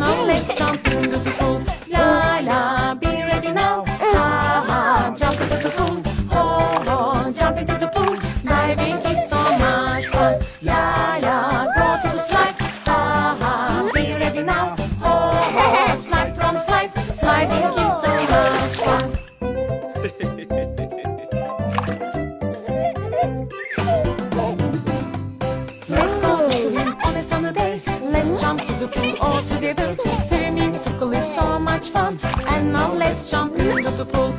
now let's jump into the pool. La la, be ready now. Ha ha, jump into the pool. Ho ho, jump into the pool. Diving is so much fun. La la, go to the slide. Ha ha, be ready now. Ho ho, slide from slide. Sliding is so much fun. Let's go to swim on a sunny day. Let's jump to the pool all together. Swimming to pool is so much fun. And now let's jump into the pool.